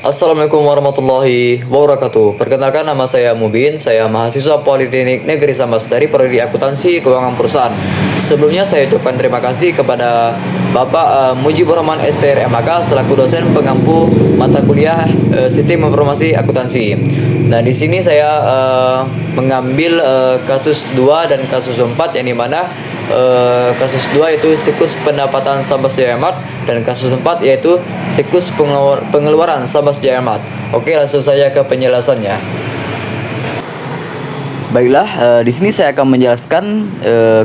Assalamualaikum warahmatullahi wabarakatuh. Perkenalkan, nama saya Mubin. Saya mahasiswa Politeknik Negeri Sambas dari Prodi Akuntansi Keuangan Perusahaan. Sebelumnya saya ucapkan terima kasih kepada Bapak Mujibur Rahman STR MAK selaku dosen pengampu mata kuliah Sistem Informasi Akuntansi. Nah, di sini saya mengambil kasus 2 dan kasus 4, yang dimana kasus 2 yaitu siklus pendapatan Sambas Jaya Mart, dan kasus 4 yaitu siklus pengeluaran Sambas Jaya Mart. Oke, langsung saja ke penjelasannya. Baiklah, di sini saya akan menjelaskan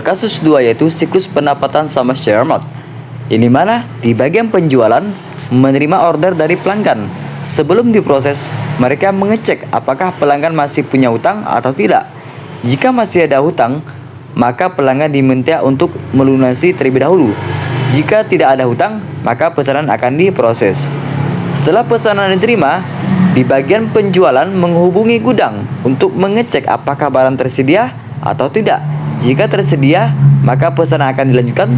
kasus 2 yaitu siklus pendapatan Sambas Jaya Mart, yang dimana di bagian penjualan menerima order dari pelanggan. Sebelum diproses, mereka mengecek apakah pelanggan masih punya hutang atau tidak. Jika masih ada hutang, maka pelanggan diminta untuk melunasi terlebih dahulu. Jika tidak ada hutang, maka pesanan akan diproses. Setelah pesanan diterima, di bagian penjualan menghubungi gudang untuk mengecek apakah barang tersedia atau tidak. Jika tersedia, maka pesanan akan dilanjutkan.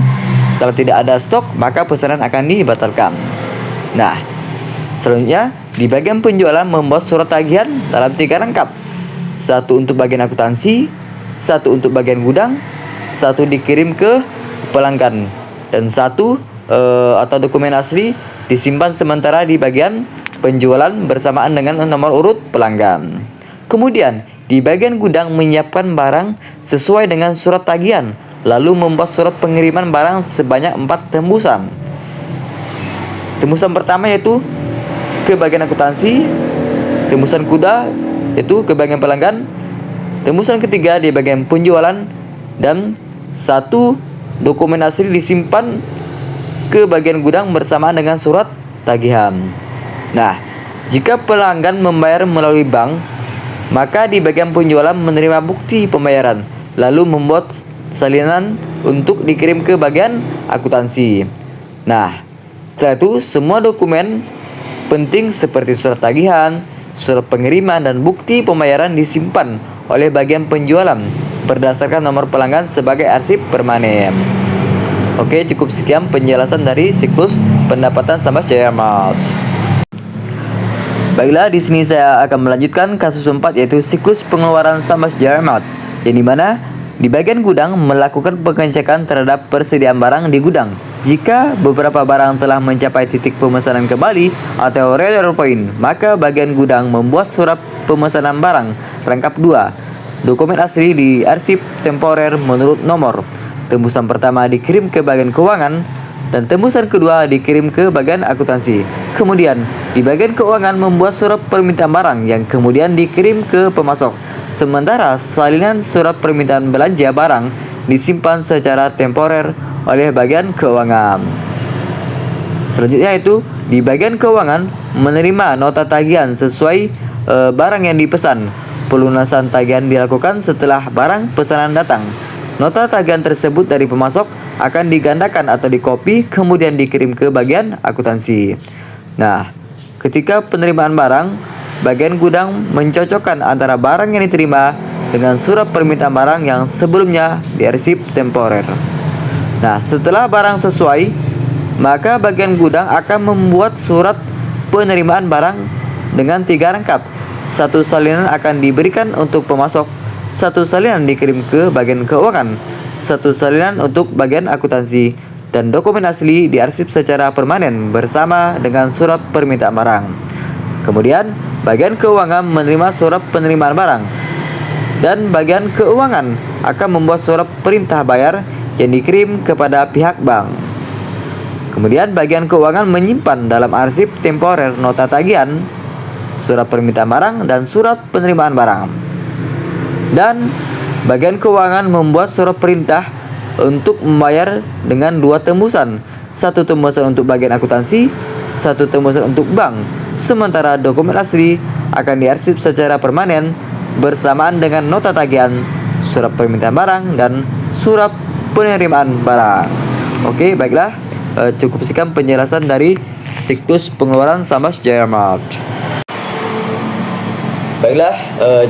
Kalau tidak ada stok, maka pesanan akan dibatalkan. Nah, selanjutnya di bagian penjualan membuat surat tagihan dalam 3 rangkap. 1 untuk bagian akuntansi, 1 untuk bagian gudang, 1 dikirim ke pelanggan, dan 1 atau dokumen asli disimpan sementara di bagian penjualan bersamaan dengan nomor urut pelanggan. Kemudian di bagian gudang menyiapkan barang sesuai dengan surat tagihan, lalu membuat surat pengiriman barang sebanyak 4 tembusan. Tembusan pertama yaitu ke bagian akuntansi, tembusan kuda yaitu ke bagian pelanggan, tembusan ketiga di bagian penjualan, dan 1 dokumen asli disimpan ke bagian gudang bersamaan dengan surat tagihan. Nah, jika pelanggan membayar melalui bank, maka di bagian penjualan menerima bukti pembayaran, lalu membuat salinan untuk dikirim ke bagian akuntansi. Nah, setelah itu semua dokumen penting seperti surat tagihan, surat pengiriman, dan bukti pembayaran disimpan oleh bagian penjualan berdasarkan nomor pelanggan sebagai arsip permanen. Oke, cukup sekian penjelasan dari siklus pendapatan Sambas Jaya Mart. Baiklah, di sini saya akan melanjutkan kasus 4 yaitu siklus pengeluaran Sambas Jaya Mart, yang dimana di bagian gudang melakukan pengecekan terhadap persediaan barang di gudang. Jika beberapa barang telah mencapai titik pemesanan kembali atau reorder point, maka bagian gudang membuat surat pemesanan barang rangkap 2. Dokumen asli diarsip temporer menurut nomor. Tembusan pertama dikirim ke bagian keuangan, dan tembusan kedua dikirim ke bagian akuntansi. Kemudian di bagian keuangan membuat surat permintaan barang yang kemudian dikirim ke pemasok. Sementara salinan surat permintaan belanja barang disimpan secara temporer oleh bagian keuangan. Selanjutnya itu di bagian keuangan menerima nota tagihan sesuai barang yang dipesan. Pelunasan tagihan dilakukan setelah barang pesanan datang. Nota tagihan tersebut dari pemasok akan digandakan atau dikopi kemudian dikirim ke bagian akuntansi. Nah, ketika penerimaan barang, bagian gudang mencocokkan antara barang yang diterima dengan surat permintaan barang yang sebelumnya diarsip temporer. Nah, setelah barang sesuai, maka bagian gudang akan membuat surat penerimaan barang dengan 3 rangkap. 1 salinan akan diberikan untuk pemasok, 1 salinan dikirim ke bagian keuangan, 1 salinan untuk bagian akuntansi, dan dokumen asli diarsip secara permanen bersama dengan surat permintaan barang. Kemudian bagian keuangan menerima surat penerimaan barang, dan bagian keuangan akan membuat surat perintah bayar yang dikirim kepada pihak bank. Kemudian bagian keuangan menyimpan dalam arsip temporer nota tagihan, surat permintaan barang, dan surat penerimaan barang. Dan bagian keuangan membuat surat perintah untuk membayar dengan 2 tembusan. 1 tembusan untuk bagian akuntansi, 1 tembusan untuk bank. Sementara dokumen asli akan diarsip secara permanen bersamaan dengan nota tagihan, surat permintaan barang, dan surat penerimaan barang. Oke, baiklah, cukup sekian penjelasan dari siklus pengeluaran Sambas Jaya Mart. Baiklah,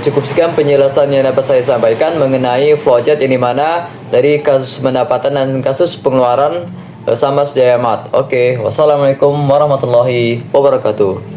cukup sekian penjelasan yang dapat saya sampaikan mengenai flowchart ini, mana dari kasus pendapatan dan kasus pengeluaran Sambas Jaya Mart. Oke, wassalamualaikum warahmatullahi wabarakatuh.